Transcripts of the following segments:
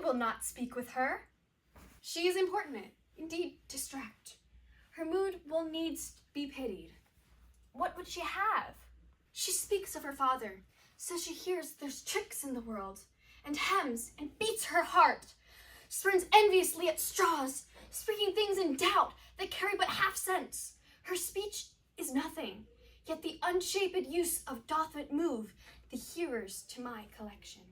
will not speak with her. She is importunate, indeed distract. Her mood will needs be pitied. What would she have? She speaks of her father, says she hears there's tricks in the world, and hems and beats her heart, spurns enviously at straws, speaking things in doubt that carry but half sense. Her speech is nothing, yet the unshaped use of doth it move the hearers to my collection.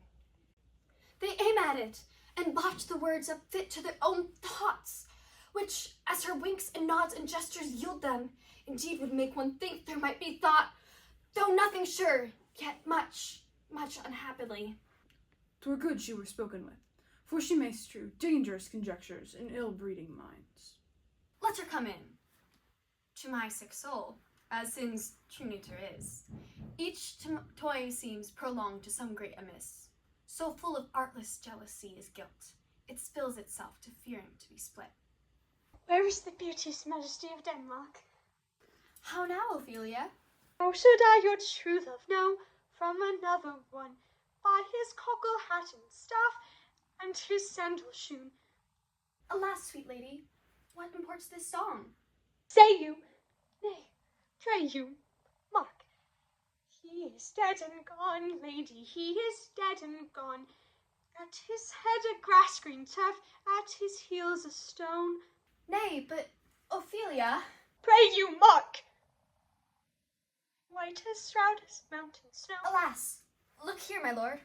They aim at it, and botch the words up fit to their own thoughts, which, as her winks and nods and gestures yield them, indeed would make one think there might be thought, though nothing sure, yet much, much unhappily. 'Twere good she were spoken with, for she makes true dangerous conjectures in ill-breeding minds. Let her come in. To my sick soul, as sin's true nature is, each toy seems prolonged to some great amiss. So full of artless jealousy is guilt, it spills itself to fearing to be split. Where is the beauteous majesty of Denmark? How now, Ophelia? How should I your true love know from another one, by his cockle hat and staff, and his sandal shoon? Alas, sweet lady, what imports this song? Say you, nay, pray you, mark. He is dead and gone, lady, he is dead and gone. At his head a grass-green turf, at his heels a stone. Nay, but, Ophelia... Pray you, mark! White as shroud as mountain snow. Alas, look here, my lord.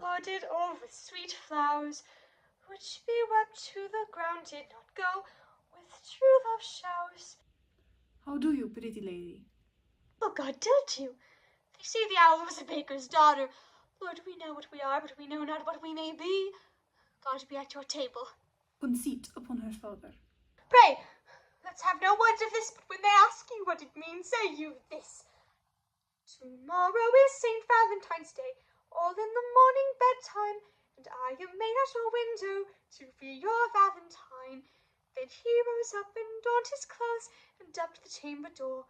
Loaded all with sweet flowers, which be wept to the ground did not go with true love showers. How do you, pretty lady? Oh, God tilt you! They say the owl was a baker's daughter. Lord, we know what we are, but we know not what we may be. God be at your table. Conceit upon her father. Pray, let's have no words of this, but when they ask you what it means, say you this. Tomorrow is St. Valentine's Day, all in the morning bedtime, and I am made at your window to be your Valentine. Then he rose up and donned his clothes and dubbed the chamber door.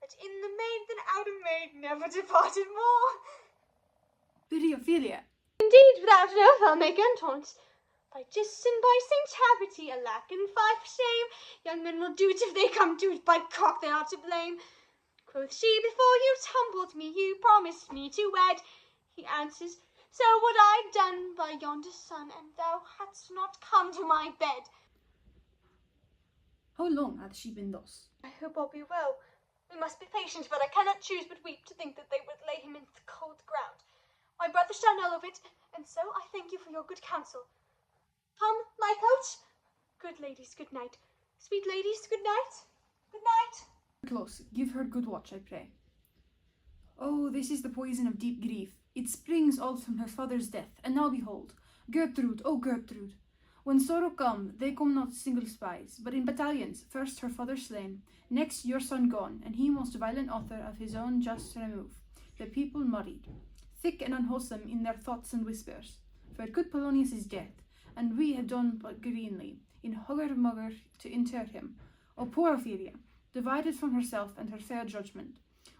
That in the maid than out a maid never departed more. Pretty Ophelia. Indeed, without an oath I'll make entaunt. By Gis and by Saint Taberty, alack and fie for shame. Young men will do't if they come to't, by cock they are to blame. Quoth she, before you tumbled me, you promised me to wed. He answers, so would I done by yonder sun, and thou hadst not come to my bed. How long hath she been thus? I hope all be well. We must be patient, but I cannot choose but weep to think that they would lay him in the cold ground. My brother shall know of it, and so I thank you for your good counsel. Come, my coach. Good ladies, good night. Sweet ladies, good night. Good night. Close, give her good watch, I pray. Oh, this is the poison of deep grief. It springs all from her father's death, and now behold, Gertrude, oh Gertrude. When sorrow come, they come not single spies, but in battalions, first her father slain, next your son gone, and he most violent author of his own just remove. The people murried, thick and unwholesome in their thoughts and whispers. For good Polonius is dead, and we have done but greenly, in hugger-mugger to inter him. O poor Ophelia, divided from herself and her fair judgment,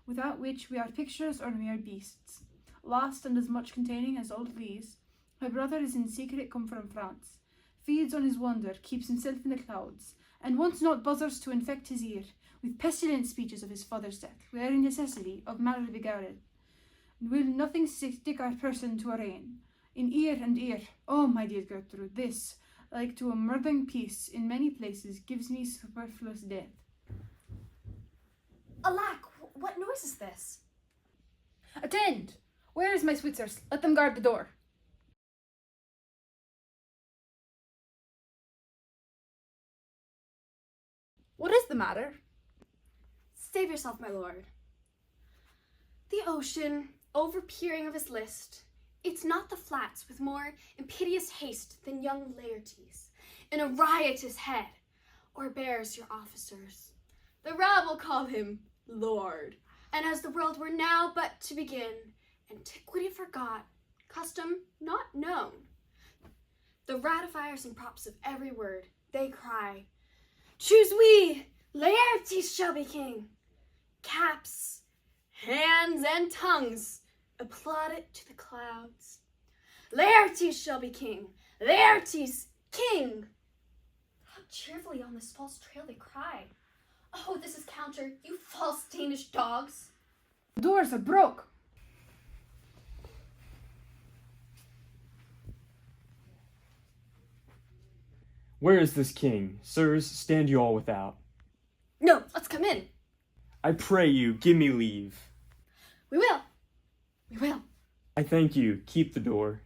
without which we are pictures or mere beasts. Last and as much containing as all these, her brother is in secret come from France, feeds on his wonder, keeps himself in the clouds, and wants not buzzers to infect his ear with pestilent speeches of his father's death, wherein necessity of matter beguiled. Will nothing stick our person to arraign, in ear and ear. Oh, my dear Gertrude, this, like to a murdering piece in many places, gives me superfluous death. Alack, what noise is this? Attend! Where is my Switzers? Let them guard the door. What is the matter? Save yourself, my lord. The ocean, over-peering of his list, it's not the flats with more impetuous haste than young Laertes, in a riotous head, or bears your officers. The rabble call him Lord, and as the world were now but to begin, antiquity forgot, custom not known. The ratifiers and props of every word, they cry, choose we, Laertes shall be king. Caps, hands, and tongues applaud it to the clouds. Laertes shall be king. Laertes, king. How cheerfully on this false trail they cry. Oh, this is counter, you false Danish dogs. The doors are broke. Where is this king? Sirs, stand you all without. No, let's come in. I pray you, give me leave. We will. We will. I thank you, keep the door.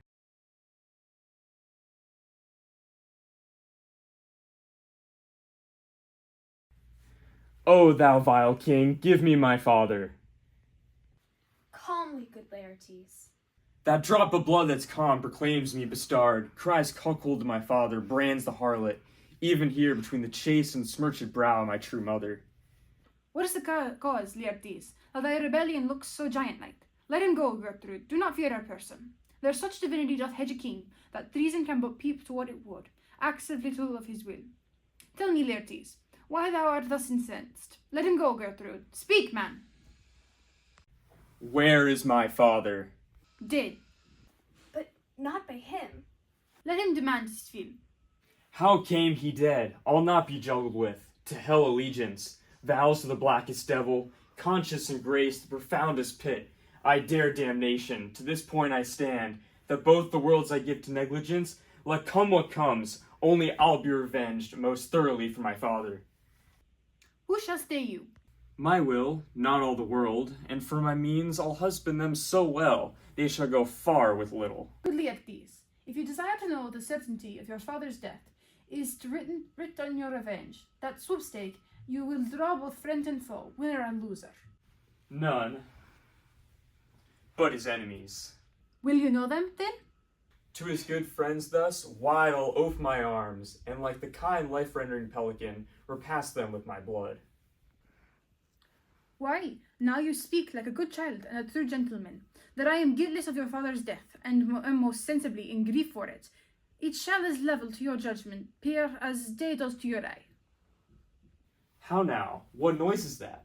O thou vile king, give me my father. Calmly, good Laertes. That drop of blood that's calm proclaims me bestard, cries cuckold to my father, brands the harlot, even here between the chaste and smirched brow of my true mother. What is the cause, Laertes, that thy rebellion looks so giant-like? Let him go, Gertrude. Do not fear our person. There such divinity doth hedge a king, that treason can but peep to what it would, acts of little of his will. Tell me, Laertes, why thou art thus incensed? Let him go, Gertrude. Speak, man. Where is my father? Dead. But not by him. Let him demand his fill. How came he dead? I'll not be juggled with. To hell allegiance, vows to the blackest devil, conscience and grace the profoundest pit. I dare damnation, to this point I stand, that both the worlds I give to negligence, let come what comes, only I'll be revenged most thoroughly for my father. Who shall stay you? My will, not all the world, and for my means I'll husband them so well, they shall go far with little. Good Laertes, if you desire to know the certainty of your father's death, it is writ on your revenge, that sweepstake you will draw both friend and foe, winner and loser. None, but his enemies. Will you know them, then? To his good friends thus, wide I'll ope my arms, and like the kind life-rendering pelican, repast them with my blood. Why, now you speak like a good child and a true gentleman, that I am guiltless of your father's death, and am most sensibly in grief for it. It shall as level to your judgment peer as day does to your eye. How now? What noise is that?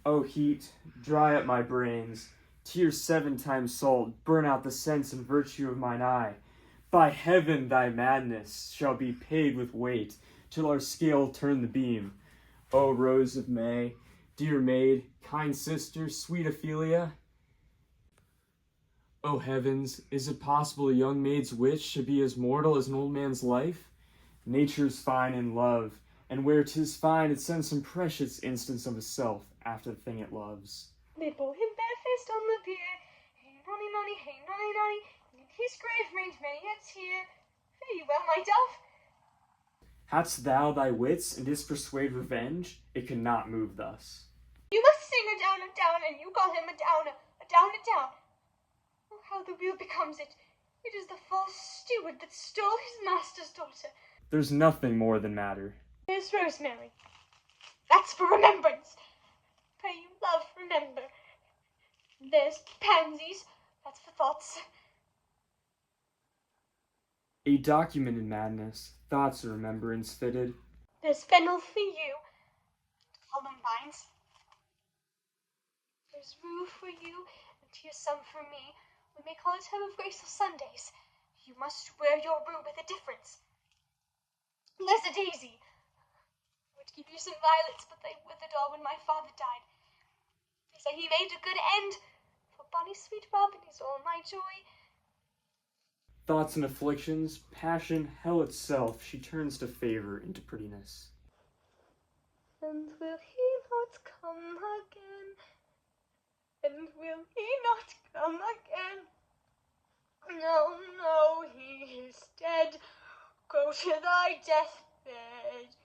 O heat, dry up my brains, tears 7 times salt, burn out the sense and virtue of mine eye. By heaven, thy madness shall be paid with weight, till our scale turn the beam. O rose of May, dear maid, kind sister, sweet Ophelia. O heavens, is it possible a young maid's wit should be as mortal as an old man's life? Nature's fine in love, and where 'tis fine it sends some precious instance of itself after the thing it loves. They bore him barefaced on the bier. Hey nonny nonny, hey nonny nonny, and in his grave rained many a tear. Fare you well, my dove. Hadst thou thy wits, and didst persuade revenge, it could not move thus. You must sing a down, and you call him a down, a down, a down. Oh, how the wheel becomes it. It is the false steward that stole his master's daughter. There's nothing more than matter. There's rosemary. That's for remembrance. Pray you, love, remember. There's pansies. That's for thoughts. A documented madness, thoughts of remembrance fitted. There's fennel for you. Columbines. There's rue for you, and here's some for me. We may call it time of grace of Sundays. You must wear your rue with a difference. There's a daisy. I would give you some violets, but they withered all when my father died. They say he made a good end, for bonny sweet Robin is all my joy. Thoughts and afflictions, passion, hell itself, she turns to favor into prettiness. And will he not come again? And will he not come again? No, no, he is dead. Go to thy deathbed.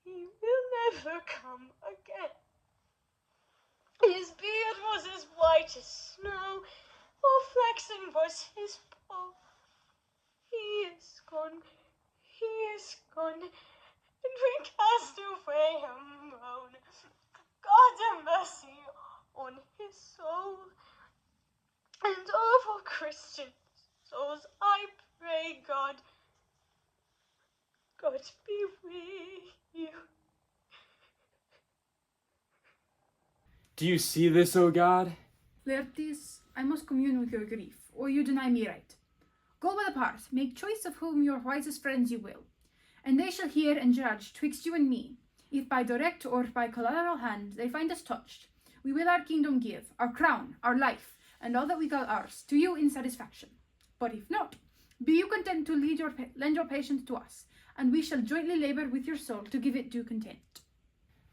He will never come again. His beard was as white as snow, all flaxen was his poll. He is gone, and we cast away a moan. God have mercy on his soul, and over Christian souls I pray God. God be with you. Do you see this, O God? Laertes, I must commune with your grief, or you deny me right. Go but apart, make choice of whom your wisest friends you will, and they shall hear and judge twixt you and me. If by direct or by collateral hand they find us touched, we will our kingdom give, our crown, our life, and all that we call ours, to you in satisfaction. But if not, be you content to lend your patience to us, and we shall jointly labour with your soul to give it due content.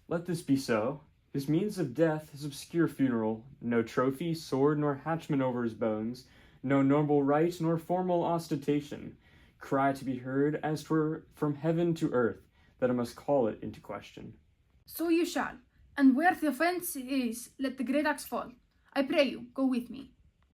Let this be so. His means of death, his obscure funeral, no trophy, sword, nor hatchment over his bones, no noble rite, nor formal ostentation, cry to be heard as 'twere from heaven to earth, that I must call it into question. So you shall, and where the offence is, let the great axe fall. I pray you, go with me.